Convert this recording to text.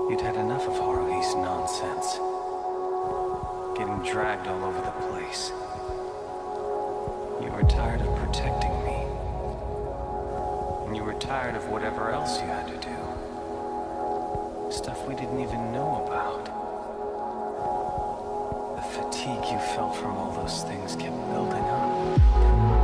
You'd had enough of Haruhi's nonsense. Getting dragged all over the place. You were tired of protecting me. And you were tired of whatever else you had to do. Stuff we didn't even know about. The fatigue you felt from all those things kept building up.